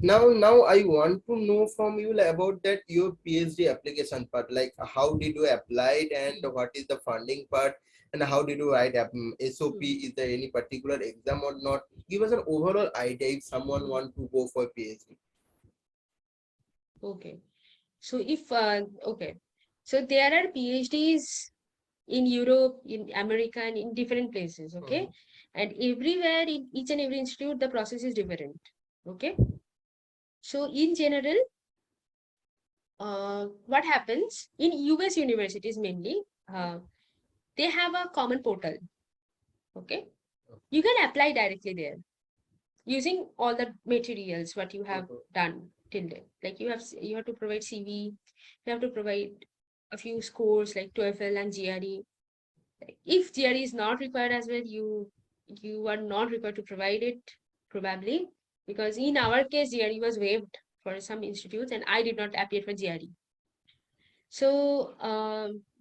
Now I want to know from you like, about that your PhD application part. Like how did you apply it and what is the funding part and how did you write SOP? Is there any particular exam or not? Give us an overall idea if someone want to go for PhD. Okay. So if okay, so there are PhDs in Europe, in America, and in different places. Okay, and everywhere in each and every institute, the process is different. Okay, so in general, what happens in US universities mainly, they have a common portal. Okay, you can apply directly there using all the materials what you have done till then. Like you have to provide CV, you have to provide a few scores like TOEFL and GRE. If GRE is not required as well, you are not required to provide it probably, because in our case GRE was waived for some institutes and I did not appear for GRE. So,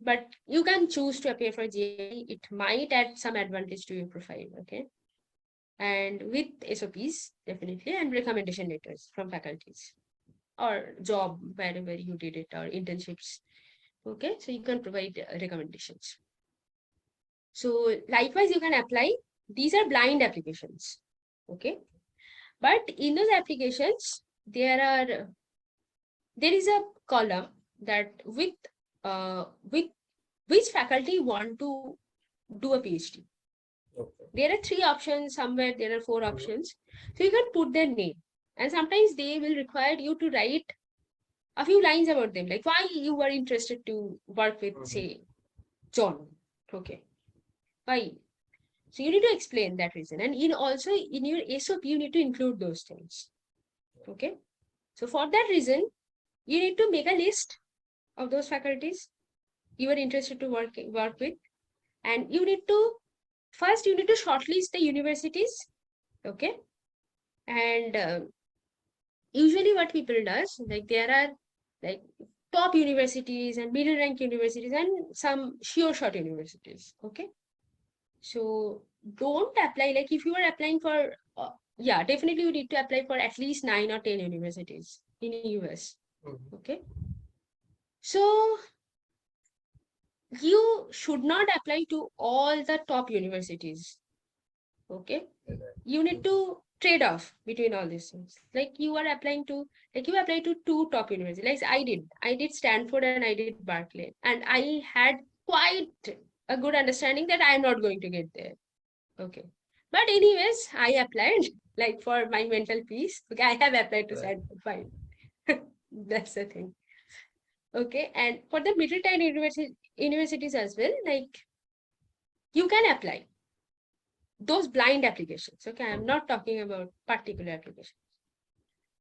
but you can choose to appear for GRE. It might add some advantage to your profile. Okay, and with SOPs definitely, and recommendation letters from faculties or job wherever you did it or internships. Okay, so you can provide recommendations. So likewise, you can apply. These are blind applications. Okay, but in those applications, there is a column that with which faculty want to do a PhD. Okay. There are 3 options. Somewhere there are 4 options. So you can put their name, and sometimes they will require you to write a few lines about them, like why you were interested to work with, say, John. Okay, why? So you need to explain that reason, and also in your SOP you need to include those things. Okay, so for that reason you need to make a list of those faculties you are interested to work with, and you need to first you need to shortlist the universities. Okay, and usually what people does, like there are like top universities and middle rank universities and some sure shot universities. Okay, so don't apply, like if you are applying for yeah, definitely you need to apply for at least 9 or 10 universities in US. Okay, so you should not apply to all the top universities. Okay, you need to trade off between all these things. Like you are applying to, like you apply to 2 top universities. Like I did Stanford and I did Berkeley, and I had quite a good understanding that I am not going to get there. Okay, but anyways, I applied like for my mental peace. Okay, I have applied to Stanford. Fine, that's the thing. Okay, and for the middle tier universities as well, like you can apply those blind applications. Okay, I'm not talking about particular applications.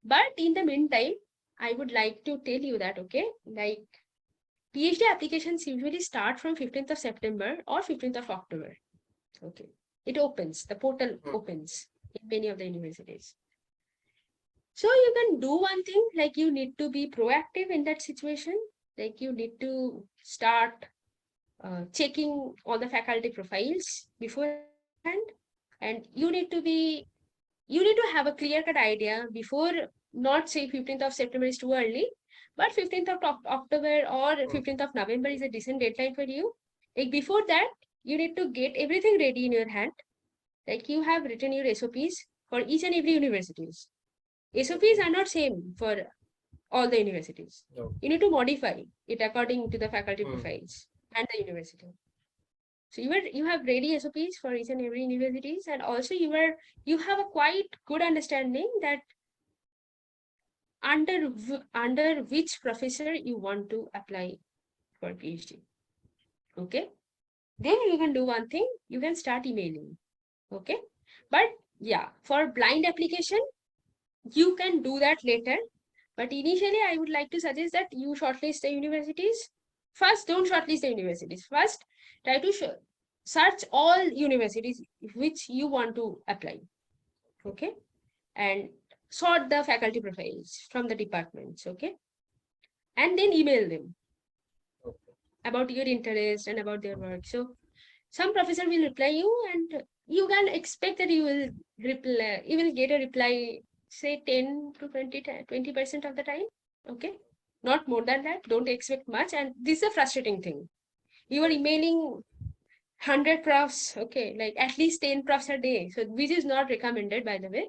But in the meantime, I would like to tell you that, okay, like PhD applications usually start from 15th of September or 15th of October. Okay, it opens, the portal opens in many of the universities. So you can do one thing, like you need to be proactive in that situation. Like you need to start checking all the faculty profiles beforehand, and you need to have a clear cut idea before, not say 15th of September is too early, but 15th of October or 15th of November is a decent deadline for you. Like before that, you need to get everything ready in your hand. Like you have written your SOPs for each and every universities. SOPs are not same for all the universities. No. You need to modify it according to the faculty profiles and the university. So you have ready SOPs for each and every universities, and also you have a quite good understanding that under which professor you want to apply for PhD. Okay, then you can do one thing, you can start emailing. Okay, but yeah, for blind application you can do that later, but initially I would like to suggest that you shortlist the universities first. Don't shortlist the universities first, try to search all universities which you want to apply. Okay, and sort the faculty profiles from the departments. Okay, and then email them about your interest and about their work. So some professor will reply you, and you can expect that you will get a reply say 10 to 20% of the time. Okay. Not more than that. Don't expect much. And this is a frustrating thing. You are emailing 100 profs, okay, like at least 10 profs a day. So which is not recommended, by the way.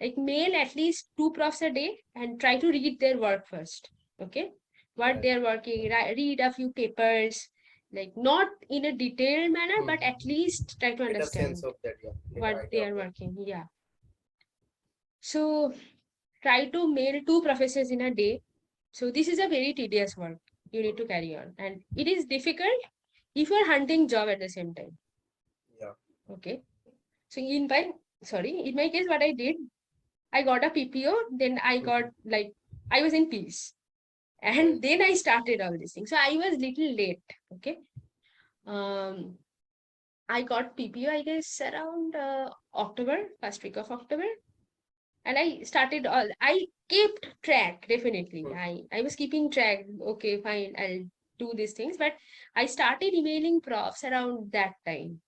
Like mail at least 2 profs a day and try to read their work first. Okay. What they're working, read a few papers, like not in a detailed manner, but at least try to Get a sense understand of that, yeah. Get an what idea they of are that. working. Yeah. So try to mail 2 professors in a day. So this is a very tedious work you need to carry on. And it is difficult if you're hunting job at the same time. Yeah. Okay. So in my case, what I did, I got a PPO, then I got like I was in peace. And then I started all these things. So I was little late. Okay. Um I got PPO, I guess, around October, first week of October. And I started I kept track, definitely. I was keeping track. Okay, fine, I'll do these things. But I started emailing profs around that time,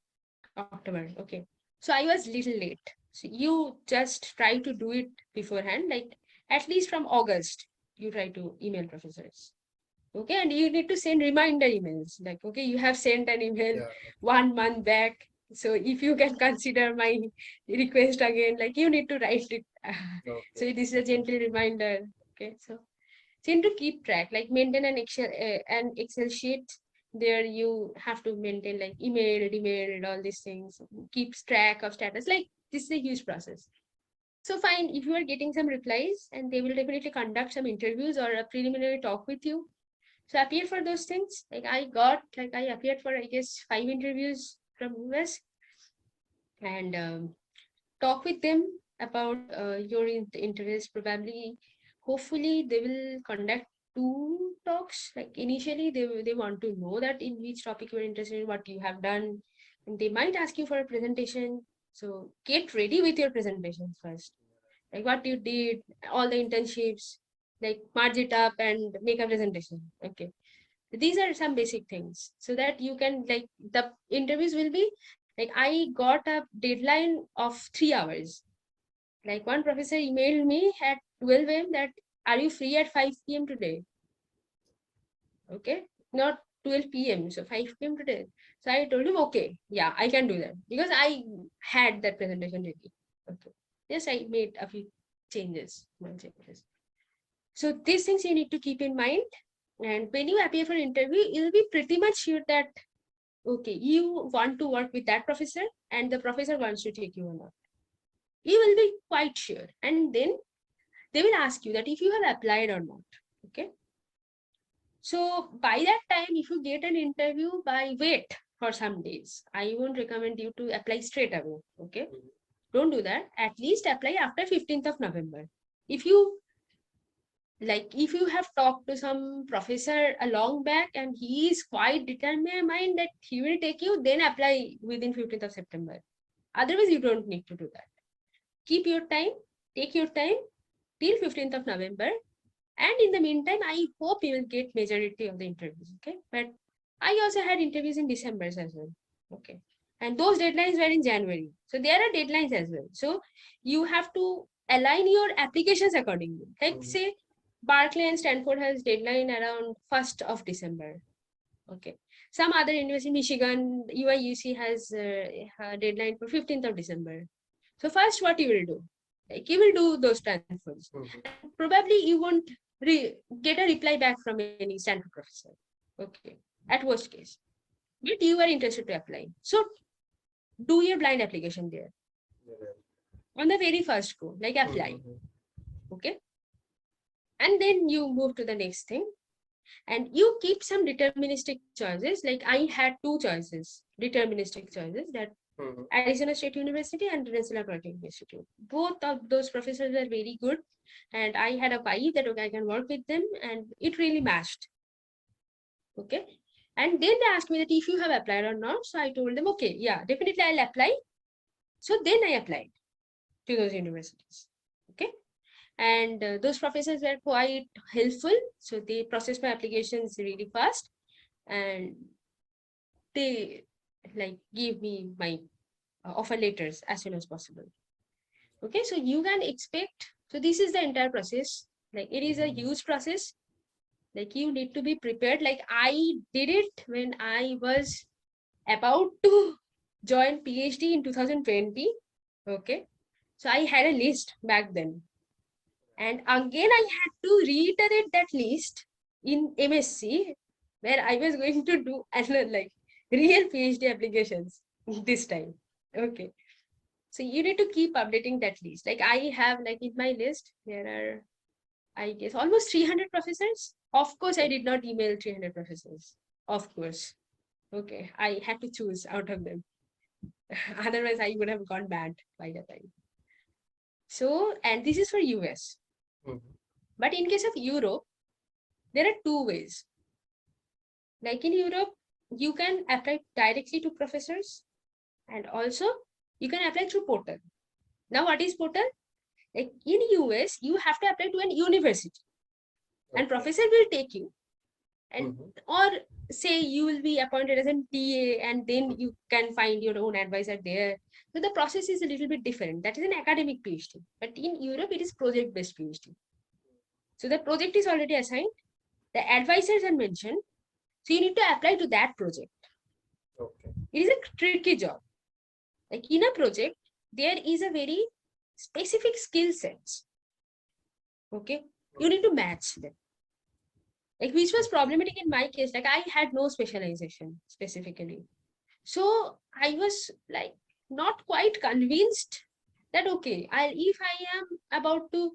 October. Okay. So I was little late. So you just try to do it beforehand, like at least from August, you try to email professors. Okay. And you need to send reminder emails. Like, okay, you have sent an email Yeah. 1 month back. So if you can consider my request again, like you need to write it. So Okay. this is a gentle reminder. Okay. So you need to keep track, like maintain an Excel sheet. There you have to maintain like emailed, all these things, keeps track of status. Like this is a huge process. So fine, if you are getting some replies and they will definitely conduct some interviews or a preliminary talk with you. So appear for those things. Like I appeared for I guess 5 interviews from US and talk with them about your interest. Probably, hopefully, they will conduct 2 talks. Like initially, they want to know that in which topic you are interested in, what you have done, and they might ask you for a presentation. So get ready with your presentations first, like what you did, all the internships, like merge it up and make a presentation. Okay, these are some basic things so that you can like the interviews will be like I got a deadline of 3 hours. Like one professor emailed me at 12 a.m. that are you free at 5 p.m. today? Okay, not 12 p.m. So 5 p.m. today. So I told him, okay, yeah, I can do that because I had that presentation ready. Okay. Yes, I made a few changes, small changes. So these things you need to keep in mind. And when you appear for interview, you'll be pretty much sure that okay, you want to work with that professor and the professor wants to take you or not. You will be quite sure. And then they will ask you that if you have applied or not. Okay. So by that time, if you get an interview, by wait for some days. I won't recommend you to apply straight away. Okay. Don't do that. At least apply after 15th of November. If you like, if you have talked to some professor a long back and he is quite determined that he will take you, then apply within 15th of September. Otherwise, you don't need to do that. Keep your time, take your time till 15th of November. And in the meantime, I hope you will get majority of the interviews. Okay. But I also had interviews in December as well. Okay. And those deadlines were in January. So there are deadlines as well. So you have to align your applications accordingly. Like say Berkeley and Stanford has deadline around 1st of December. Okay. Some other university, Michigan, UIUC has a deadline for 15th of December. So first, what you will do? Like you will do those transfers, and probably you won't get a reply back from any Stanford professor. Okay, at worst case, but you are interested to apply. So do your blind application there on the very first go, like apply. Okay, and then you move to the next thing, and you keep some deterministic choices. Like I had 2 choices, deterministic choices, that Arizona State University and Rensselaer Polytechnic Institute. Both of those professors were very good, and I had a vibe that okay, I can work with them, and it really matched. Okay, and then they asked me that if you have applied or not. So I told them, okay, yeah, definitely I'll apply. So then I applied to those universities. Okay, and those professors were quite helpful. So they processed my applications really fast, and they like gave me my offer letters as soon as possible. Okay, so you can expect So this is the entire process. Like it is a huge process. Like you need to be prepared. Like I did it when I was about to join PhD in 2020. Okay. So I had a list back then. And again, I had to reiterate that list in MSc, where I was going to do like real PhD applications this time. Okay. So you need to keep updating that list. Like I have, like in my list, there are, I guess, almost 300 professors. Of course, I did not email 300 professors. Of course. Okay. I had to choose out of them. Otherwise, I would have gone banned by the time. So, and this is for US. But in case of Europe, there are two ways. Like in Europe, you can apply directly to professors, and also you can apply through portal. Now, what is portal? Like in US, you have to apply to an university, and professor will take you, and or say you will be appointed as an TA, and then you can find your own advisor there. So the process is a little bit different. That is an academic PhD, but in Europe, it is project-based PhD. So the project is already assigned. The advisors are mentioned. So you need to apply to that project. It is a tricky job. Like in a project, there is a very specific skill sets. Okay. You need to match them. Like which was problematic in my case. Like I had no specialization specifically. So I was like not quite convinced that okay, if I am about to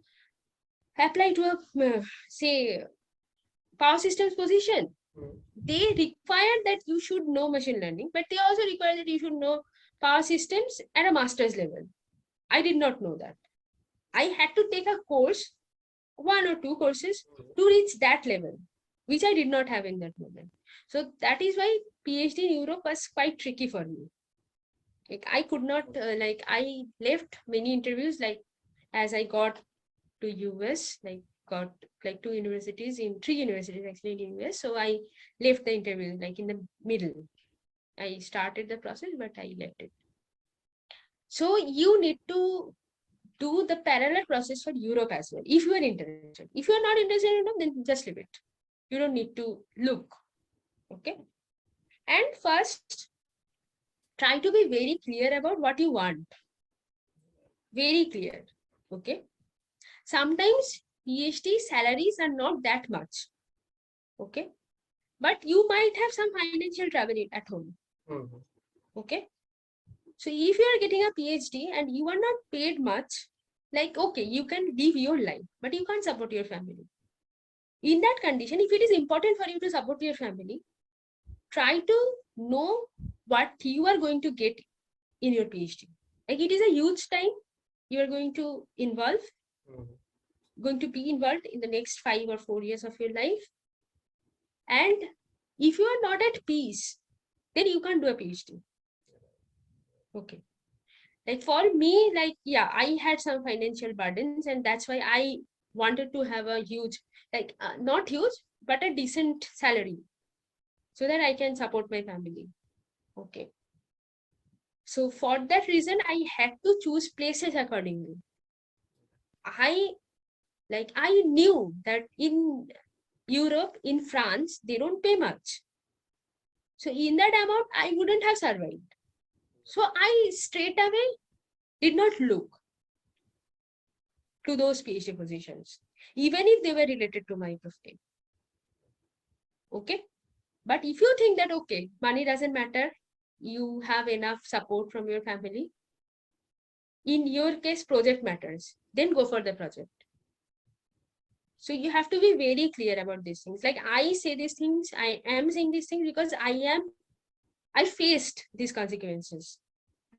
apply to a say power systems position, they require that you should know machine learning, but they also require that you should know power systems at a master's level. I did not know that. I had to take a course, one or two courses to reach that level, which I did not have in that moment. So that is why PhD in Europe was quite tricky for me. Like I could not, I left many interviews, like as I got to US, like got like three universities actually in US. So I left the interview like in the middle. I started the process, but I left it. So you need to do the parallel process for Europe as well, if you are interested. If you are not interested in Europe, then just leave it. You don't need to look. Okay. And first, try to be very clear about what you want. Very clear. Okay. Sometimes PhD salaries are not that much. Okay. But you might have some financial trouble at home. Okay. So if you are getting a PhD and you are not paid much, like, okay, you can live your life, but you can't support your family. In that condition, if it is important for you to support your family, try to know what you are going to get in your PhD. Like it is a huge time you are going to going to be involved in the next 5 or 4 years of your life. And if you are not at peace, then you can't do a PhD. Okay. Like for me, like, yeah, I had some financial burdens, and that's why I wanted to have a huge, like, not huge, but a decent salary so that I can support my family. Okay. So for that reason, I had to choose places accordingly. I knew that in Europe, in France, they don't pay much. So in that amount, I wouldn't have survived. So I straight away did not look to those PhD positions, even if they were related to my profile. Okay. But if you think that, okay, money doesn't matter, you have enough support from your family, in your case, project matters, then go for the project. So you have to be very clear about these things. Like I say these things, I am saying these things because I faced these consequences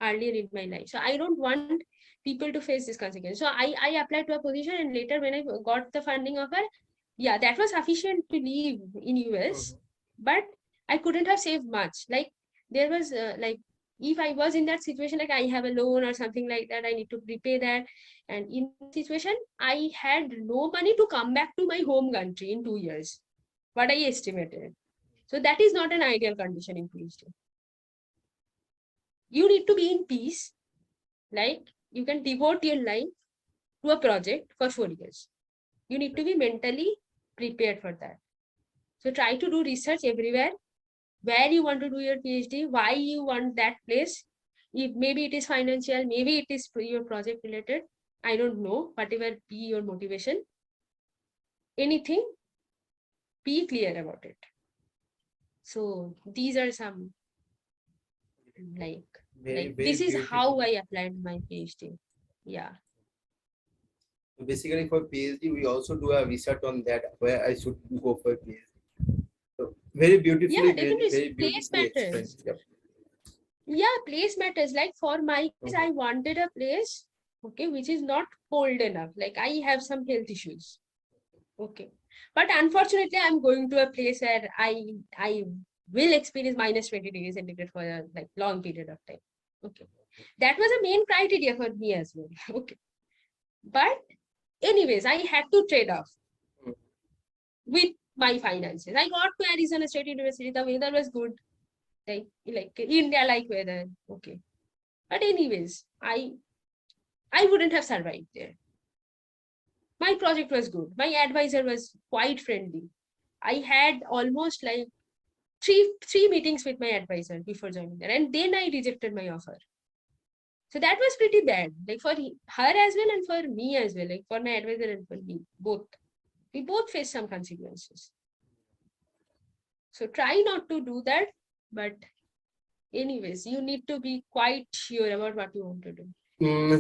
earlier in my life. So I don't want people to face this consequence. So I applied to a position, and later when I got the funding offer, yeah, that was sufficient to live in US, but I couldn't have saved much. Like there was if I was in that situation, like I have a loan or something like that, I need to repay that. And in that situation, I had no money to come back to my home country in 2 years, what I estimated. So that is not an ideal condition in PhD. You need to be in peace. Like you can devote your life to a project for 4 years. You need to be mentally prepared for that. So try to do research everywhere, where you want to do your PhD, why you want that place. If maybe it is financial, maybe it is your project related. I don't know, whatever be your motivation, anything, be clear about it. So these are some Very this is how beautiful. I applied my PhD. Yeah. Basically, for PhD, we also do a research on that where I should go for PhD. So very Yeah, beautifully, definitely. very Place beautifully explained. matters. Yep. Yeah, place matters. Like for my case, I wanted a place, okay, which is not cold enough. Like I have some health issues. Okay. But unfortunately, I'm going to a place where I will experience minus 20 degrees centigrade for a like long period of time. Okay. That was a main criteria for me as well. Okay. But anyways, I had to trade off with my finances. I got to Arizona State University. The weather was good. Like India like weather. Okay. But anyways, I wouldn't have survived there. My project was good. My advisor was quite friendly. I had almost like three meetings with my advisor before joining there, and then I rejected my offer. So that was pretty bad, like for her as well and for me as well, like for my advisor and for me, both. We both face some consequences. So try not to do that, but anyways, you need to be quite sure about what you want to do.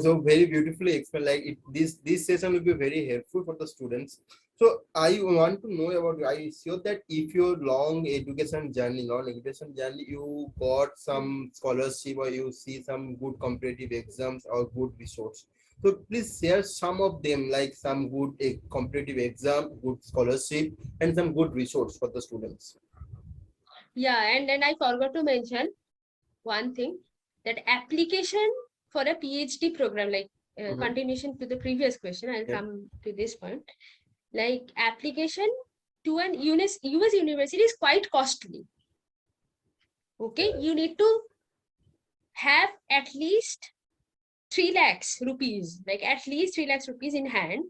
So very beautifully explained. Like this session will be very helpful for the students. So I want to know about. I sure that if your long education journey, you got some scholarship or you see some good competitive exams or good resource. So please share some of them, like some good competitive exam, good scholarship, and some good resource for the students. Yeah, and then I forgot to mention one thing, that application for a PhD program, like continuation to the previous question, I'll come to this point. Like application to an US university is quite costly. Okay, you need to have at least 3 lakhs rupees, like at least 3 lakhs rupees in hand,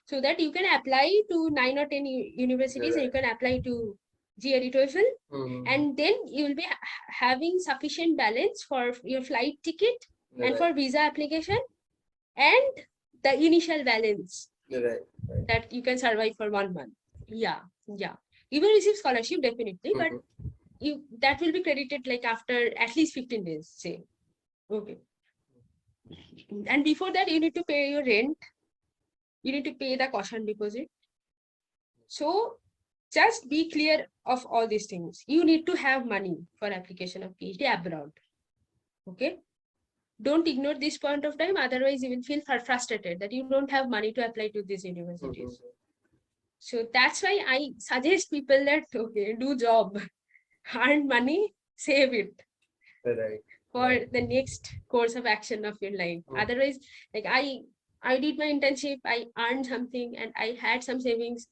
so that you can apply to 9 or 10 universities, and you can apply to GRE TOEFL, and then you will be having sufficient balance for your flight ticket and for visa application and the initial balance that you can survive for 1 month. Yeah. You will receive scholarship definitely, but that will be credited like after at least 15 days, say. Okay. And before that, you need to pay your rent. You need to pay the caution deposit. So just be clear of all these things. You need to have money for application of PhD abroad. Okay. Don't ignore this point of time. Otherwise, you will feel frustrated that you don't have money to apply to these universities. So that's why I suggest people that, okay, do job, earn money, save it. For the next course of action of your life. Otherwise, like I did my internship, I earned something, and I had some savings,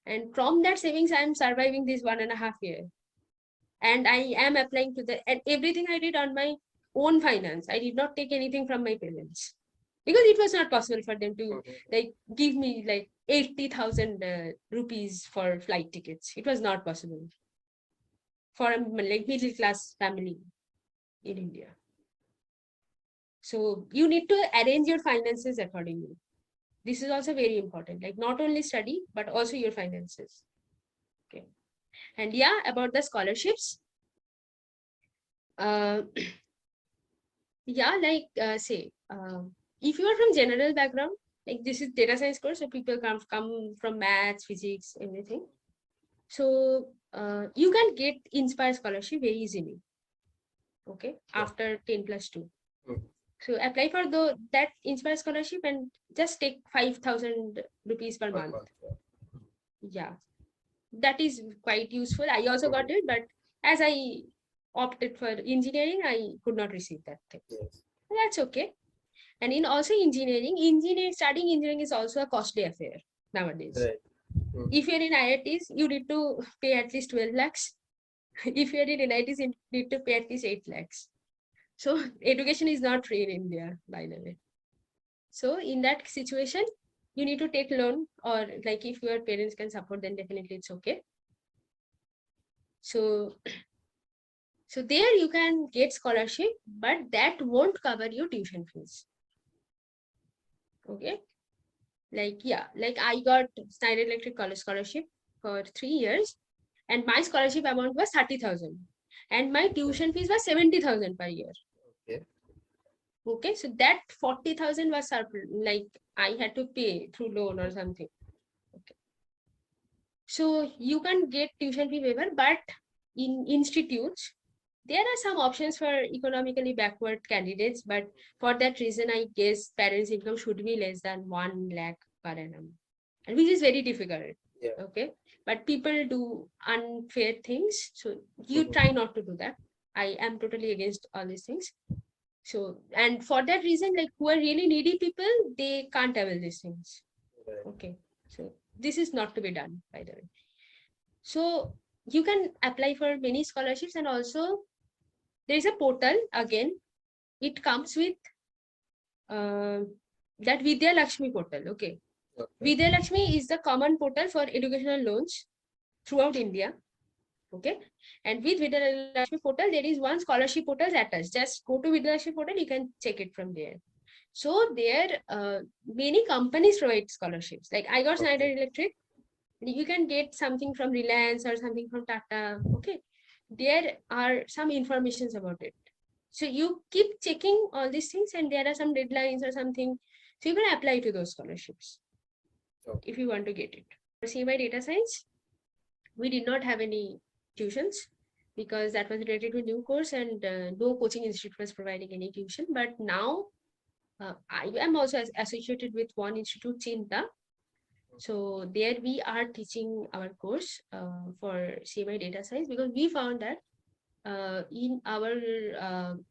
and from that savings I am surviving this 1.5 year, and I am applying to and everything I did on my own finance. I did not take anything from my parents, because it was not possible for them to like give me like 80,000 rupees for flight tickets. It was not possible for a like middle class family in India. So you need to arrange your finances accordingly. This is also very important, like not only study, but also your finances. Okay. And yeah, about the scholarships. Yeah, like say, if you are from general background, like this is data science course, so people come from maths, physics, everything. So you can get Inspire scholarship very easily. Okay, after 10+2. So apply for that Inspire scholarship and just take 5,000 rupees per month. Yeah, that is quite useful. I also got it, but as I opted for engineering, I could not receive that thing. That's okay. And in also engineering, studying engineering is also a costly affair nowadays. If you're in IITs, you need to pay at least 12 lakhs. If you're in NITs, you need to pay at least 8 lakhs. So education is not free in India, by the way. So in that situation, you need to take loan, or like if your parents can support, then definitely it's okay. So there you can get scholarship, but that won't cover your tuition fees. Okay. Like, yeah, like I got Schneider Electric College scholarship for 3 years, and my scholarship amount was 30,000, and my tuition fees was 70,000 per year. Okay. Okay, so that 40,000 was like I had to pay through loan or something. Okay. So you can get tuition fee waiver, but in institutes, there are some options for economically backward candidates, but for that reason, I guess parents' income should be less than 1 lakh per annum, and which is very difficult. Yeah. Okay, but people do unfair things, so you try not to do that. I am totally against all these things. So, and for that reason, like who are really needy people, they can't avail these things. Right. Okay, so this is not to be done, by the way. So you can apply for many scholarships, and also there is a portal again. It comes with that Vidya Lakshmi portal. Okay. Vidya Lakshmi is the common portal for educational loans throughout India. Okay. And with Vidya Lakshmi portal, there is one scholarship portal attached. Just go to Vidya Lakshmi portal, you can check it from there. So there, many companies provide scholarships. Like I got Schneider Electric. You can get something from Reliance or something from Tata. Okay. There are some informations about it. So you keep checking all these things, and there are some deadlines or something. So you can apply to those scholarships if you want to get it. For CMI data science, we did not have any tuitions because that was related to a new course, and no coaching institute was providing any tuition. But now I am also associated with one institute, Chinta. So there we are teaching our course for CMI data science, because we found that in our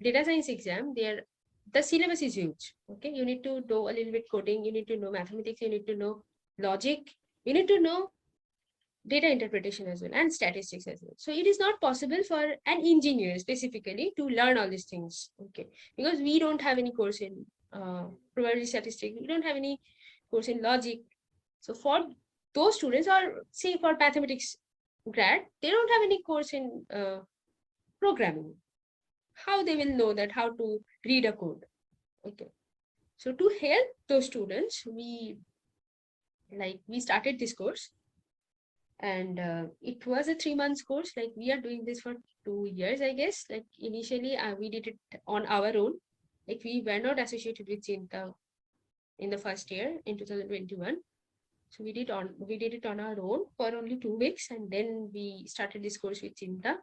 data science exam, the syllabus is huge. Okay, you need to know a little bit coding, you need to know mathematics, you need to know logic, you need to know data interpretation as well, and statistics as well. So it is not possible for an engineer specifically to learn all these things. Okay, because we don't have any course in probability statistics, we don't have any course in logic. So for those students, or say for mathematics grad, they don't have any course in programming. How they will know that how to read a code? Okay, so to help those students, we started this course, and it was a 3 months course. Like we are doing this for 2 years, I guess. Like initially we did it on our own. Like we were not associated with Chinta in the first year in 2021. So we did it on our own for only 2 weeks, and then we started this course with Chinta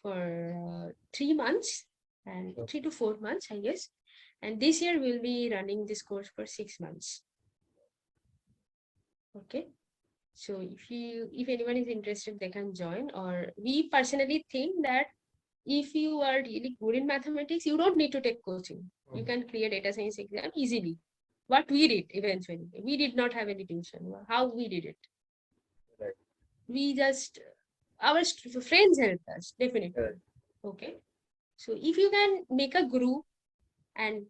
for 3 months, and 3 to 4 months, I guess. And this year we'll be running this course for 6 months. Okay. So if anyone is interested, they can join. Or we personally think that if you are really good in mathematics, you don't need to take coaching. You can clear data science exam easily. What we did eventually, we did not have any tuition. How we did it? Right. We just, our friends helped us, definitely. Right. Okay. So if you can make a group and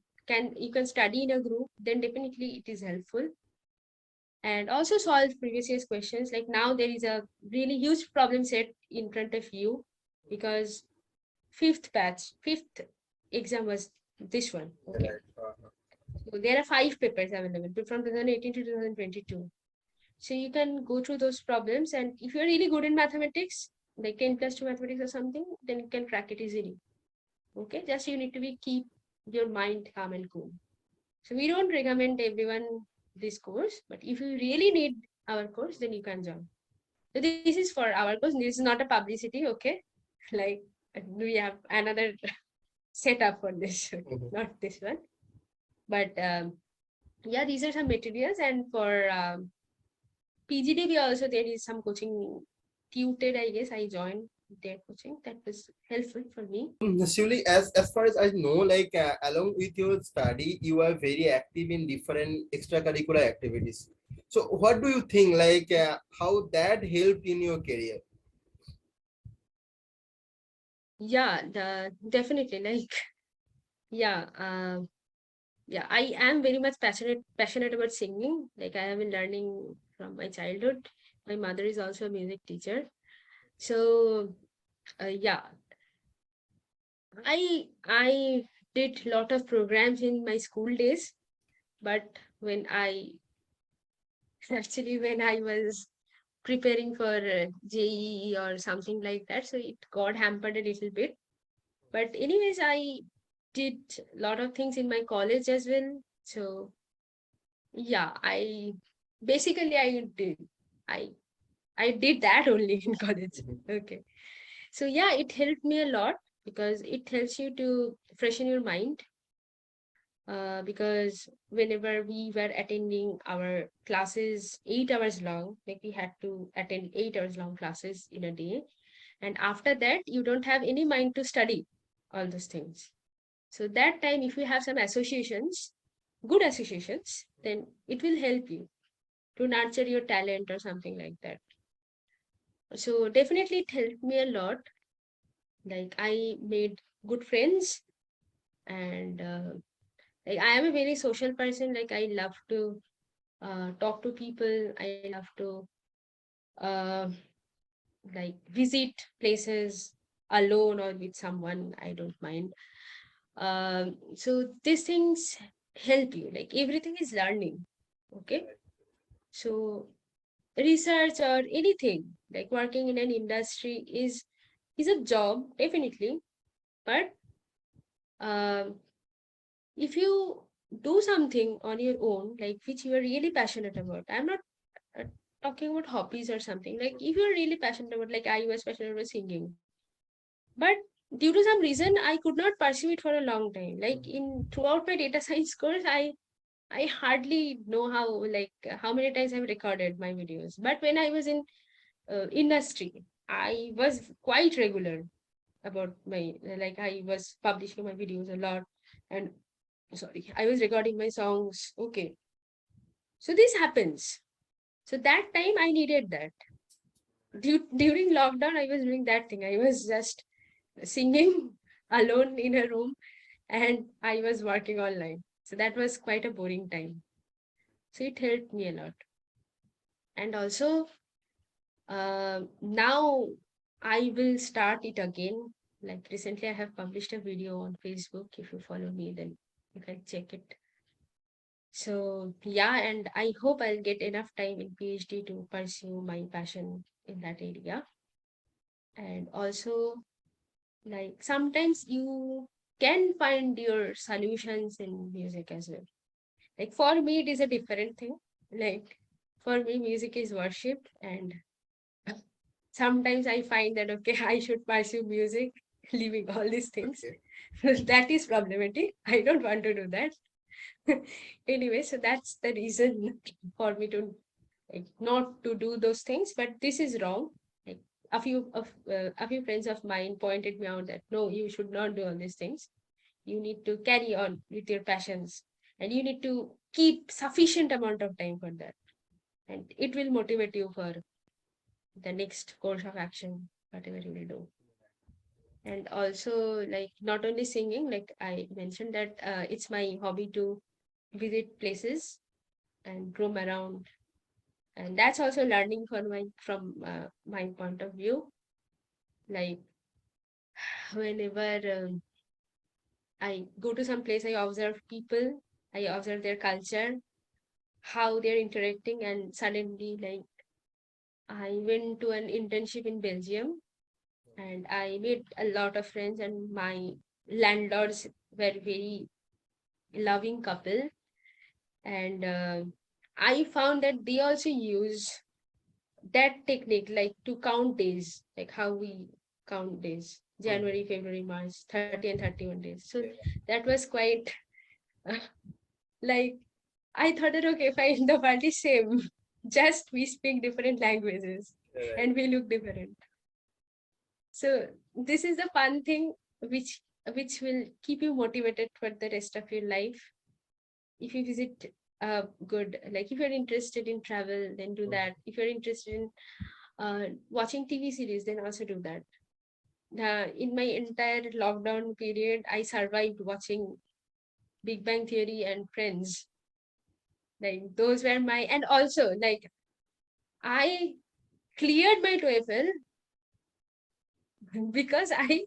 you can study in a group, then definitely it is helpful. And also solve previous year's questions. Like now there is a really huge problem set in front of you, because fifth exam was this one. Okay. So there are 5 papers available from 2018 to 2022. So you can go through those problems, and if you're really good in mathematics, like 10+2 mathematics or something, then you can crack it easily. Okay, just you need to keep your mind calm and cool. So we don't recommend everyone this course, but if you really need our course, then you can join. So this is for our course. This is not a publicity, okay? Like we have another setup for this, not this one. But yeah, these are some materials. And for PGD, also there is some coaching tutored, I guess. I joined their coaching. That was helpful for me. Shiuli, as far as I know, like along with your study, you are very active in different extracurricular activities. So what do you think, like how that helped in your career? Yeah, definitely. Like, yeah. yeah, I am very much passionate about singing. Like I have been learning from my childhood. My mother is also a music teacher. So yeah, I did lot of programs in my school days, but when I was preparing for JEE or something like that, so it got hampered a little bit. But anyways, I did a lot of things in my college as well. So yeah, I I I did that only in college. Mhm. Okay. So yeah, it helped me a lot because it helps you to freshen your mind. Because whenever we were attending our classes 8 hours long, like we had to attend 8 hours long classes in a day, and after that, you don't have any mind to study all those things. So that time, if you have some associations, good associations, then it will help you to nurture your talent or something like that. So definitely it helped me a lot. Like I made good friends, and like I am a very social person. Like I love to talk to people. I love to uh, like visit places alone or with someone. I don't mind. So these things help you. Like everything is learning. Okay. So research or anything like working in an industry is a job definitely, but um, if you do something on your own, like which you are really passionate about, I'm not uh, talking about hobbies or something. Like if you're really passionate about, like I was passionate about singing, but due to some reason I could not pursue it for a long time. Like in throughout my data science course, I hardly know how many times I've recorded my videos. But when I was in industry, I was quite regular about my, like I was publishing my videos a lot, and sorry, I was recording my songs. Okay, so this happens. So that time I needed that. During lockdown, I was doing that thing. I was just singing alone in a room, and I was working online. So that was quite a boring time. So it helped me a lot. And also, now I will start it again. Like recently, I have published a video on Facebook. If you follow me, then you can check it. So yeah, and I hope I'll get enough time in PhD to pursue my passion in that area. And also, like sometimes you can find your solutions in music as well. Like for me, it is a different thing. Like for me, music is worship, and sometimes I find that okay, I should pursue music, leaving all these things. Okay. That is problematic. I don't want to do that. Anyway, so that's the reason for me to like not to do those things. But this is wrong. Like a few friends of mine pointed me out that no, you should not do all these things. You need to carry on with your passions, and you need to keep sufficient amount of time for that, and it will motivate you for the next course of action, whatever you will do. And also, like not only singing, like I mentioned that it's my hobby to visit places and roam around, and that's also learning from my point of view. Like whenever I go to some place, I observe people, I observe their culture, how they're interacting, and suddenly like I went to an internship in Belgium, and I made a lot of friends, and my landlords were very loving couple, and I found that they also use that technique like to count days, like how we count days: January, Mhm. February, March, 30 and 31 days. So Yeah. that was quite like I thought that okay, fine, the world is same. Just we speak different languages Right. and we look different. So this is the fun thing which will keep you motivated for the rest of your life. If you visit good, like if you're interested in travel, then do Mhm. that. If you're interested in watching TV series, then also do that. In my entire lockdown period, I survived watching Big Bang Theory and Friends. Like those were my, and also like I cleared my TOEFL because I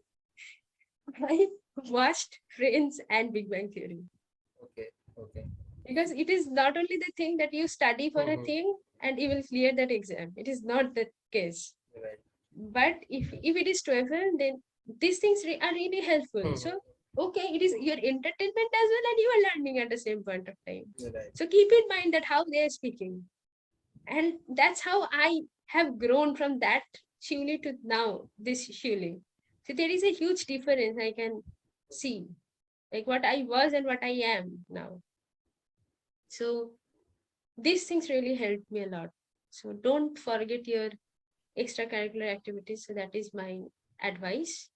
watched Friends and Big Bang Theory. Okay. Okay. Because it is not only the thing that you study for a thing and you will clear that exam. It is not the case. Right. But if it is TOEFL, then these things are really helpful. So okay, it is your entertainment as well, and you are learning at the same point of time. Right. So keep in mind that how they are speaking, and that's how I have grown from that Shiuli to now this Shiuli. So there is a huge difference I can see, like what I was and what I am now. So these things really helped me a lot. So don't forget your extracurricular activities. So that is my advice.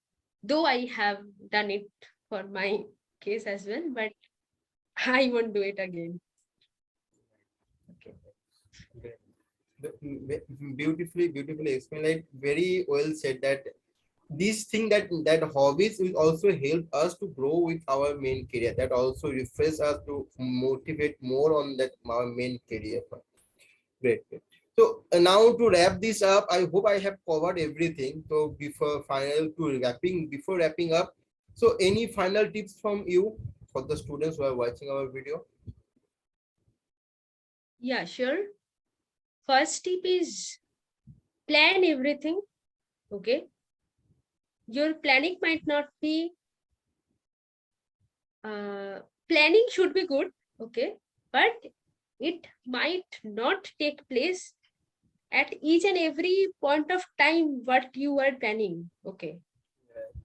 Though I have done it for my case as well, but I won't do it again. Okay. Beautifully explained. Like very well said that this thing that hobbies will also help us to grow with our main career. That also refresh us to motivate more on that our main career. Great. Great. So now to wrap this up, I hope I have covered everything. So before wrapping up, so any final tips from you for the students who are watching our video? Yeah, sure. First tip is plan everything. Okay. Your planning might not be, planning should be good. Okay. But it might not take place at each and every point of time what you are planning. Okay.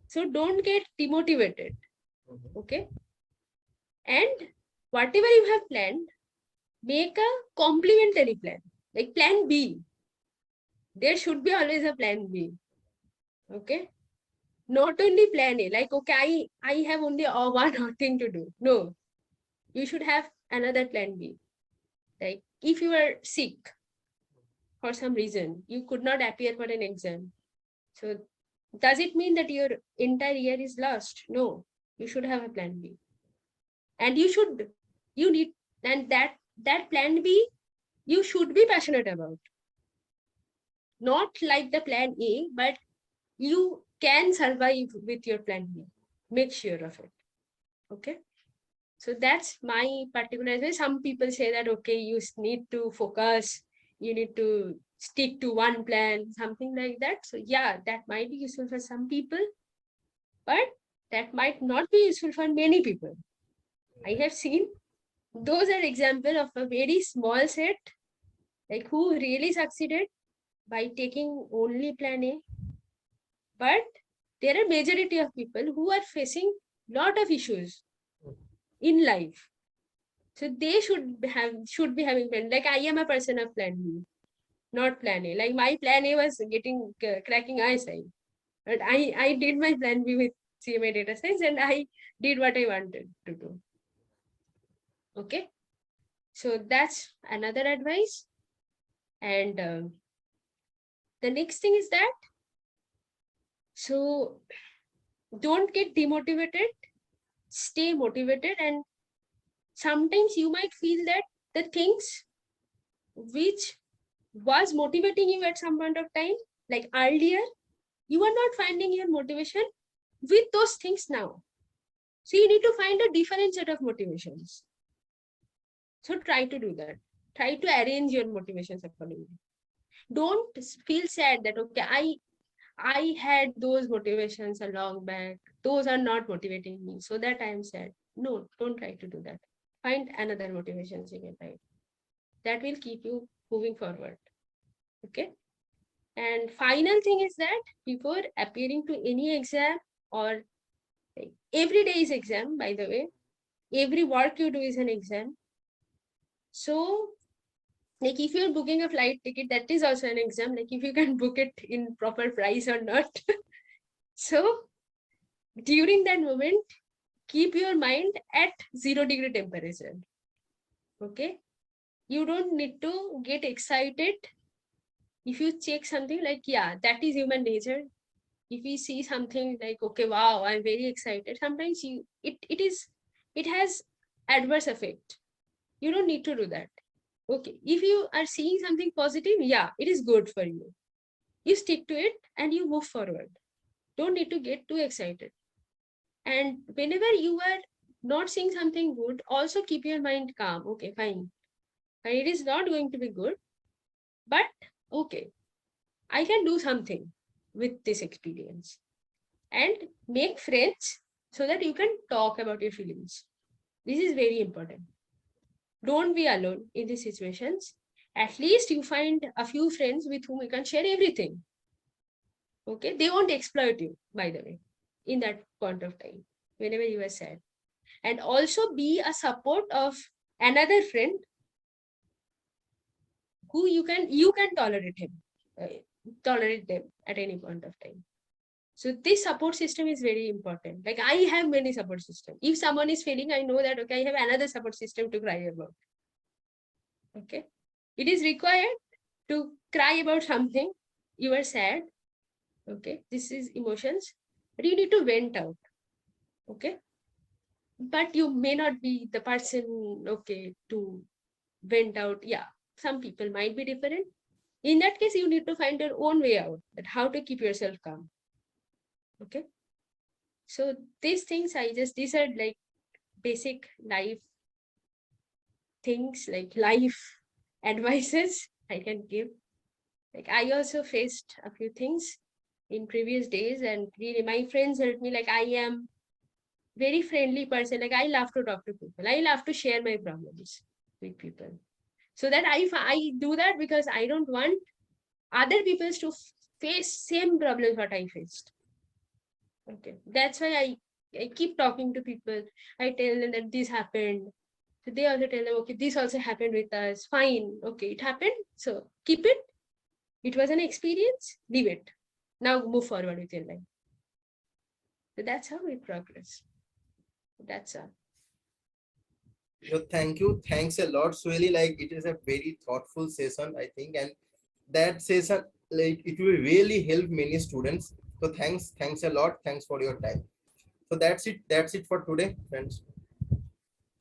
So don't get demotivated. Okay. And whatever you have planned, make a complementary plan, like plan B. There should be always a plan B. Okay. Not only plan A, like, okay, I have only one thing to do. No, you should have another plan B. Like if you are sick for some reason, you could not appear for an exam. So does it mean that your entire year is lost? No, you should have a plan B. And you need, and that plan B, you should be passionate about. Not like the plan A, but you can survive with your plan B. Make sure of it. Okay. So that's my particular advice. Some people say that, okay, you need to focus, you need to stick to one plan, something like that. So yeah, that might be useful for some people, but that might not be useful for many people. I have seen those are example of a very small set, like who really succeeded by taking only plan A. But there are majority of people who are facing lot of issues in life. So they should be having plan. Like I am a person of plan B, not plan A. Like my plan A was getting cracking eyesight, but I did my plan B with CMA data science, and I did what I wanted to do. Okay, so that's another advice. And the next thing is that, so don't get demotivated, stay motivated. And sometimes you might feel that the things which was motivating you at some point of time, like earlier, you are not finding your motivation with those things now. So you need to find a different set of motivations. So try to do that. Try to arrange your motivations accordingly. Don't feel sad that, okay, I had those motivations a long back. Those are not motivating me, so that I am sad. No, don't try to do that. Find another motivations in your life. That will keep you moving forward. Okay. And final thing is that before appearing to any exam, or like, every day is exam, by the way, every work you do is an exam. So like if you're booking a flight ticket, that is also an exam, like if you can book it in proper price or not. So during that moment, keep your mind at 0-degree temperature. Okay. You don't need to get excited if you check something, like, yeah, that is human nature. If we see something like, okay, wow, I'm very excited, sometimes it has adverse effect. You don't need to do that. Okay, if you are seeing something positive, yeah, it is good for you. You stick to it and you move forward. Don't need to get too excited. And whenever you are not seeing something good, also keep your mind calm. Okay, fine. And it is not going to be good, but okay, I can do something with this experience. And make friends so that you can talk about your feelings. This is very important. Don't be alone in these situations. At least you find a few friends with whom you can share everything. Okay, they won't exploit you, by the way, in that point of time, whenever you are sad. And also be a support of another friend who you can tolerate him, tolerate them at any point of time. So this support system is very important. Like I have many support systems. If someone is failing, I know that okay, I have another support system to cry about. Okay, it is required to cry about something. You are sad. Okay, this is emotions, but you need to vent out. Okay, but you may not be the person okay to vent out. Yeah, some people might be different. In that case, you need to find your own way out, that how to keep yourself calm. Okay, so these things these are like basic life things, like life advices I can give. Like I also faced a few things in previous days, and really my friends helped me. Like I am very friendly person. Like I love to talk to people. I love to share my problems with people. So that I do that because I don't want other people to face same problems what I faced. Okay, that's why I keep talking to people. I tell them that this happened. So they also tell them, okay, this also happened with us. Fine, okay, it happened. So keep it. It was an experience. Leave it. Now move forward with your life. So that's how we progress. That's all. So thank you. Thanks a lot, Shiuli. Like it is a very thoughtful session, I think, and that session, like it will really help many students. So thanks a lot. Thanks for your time. So that's it. That's it for today, friends.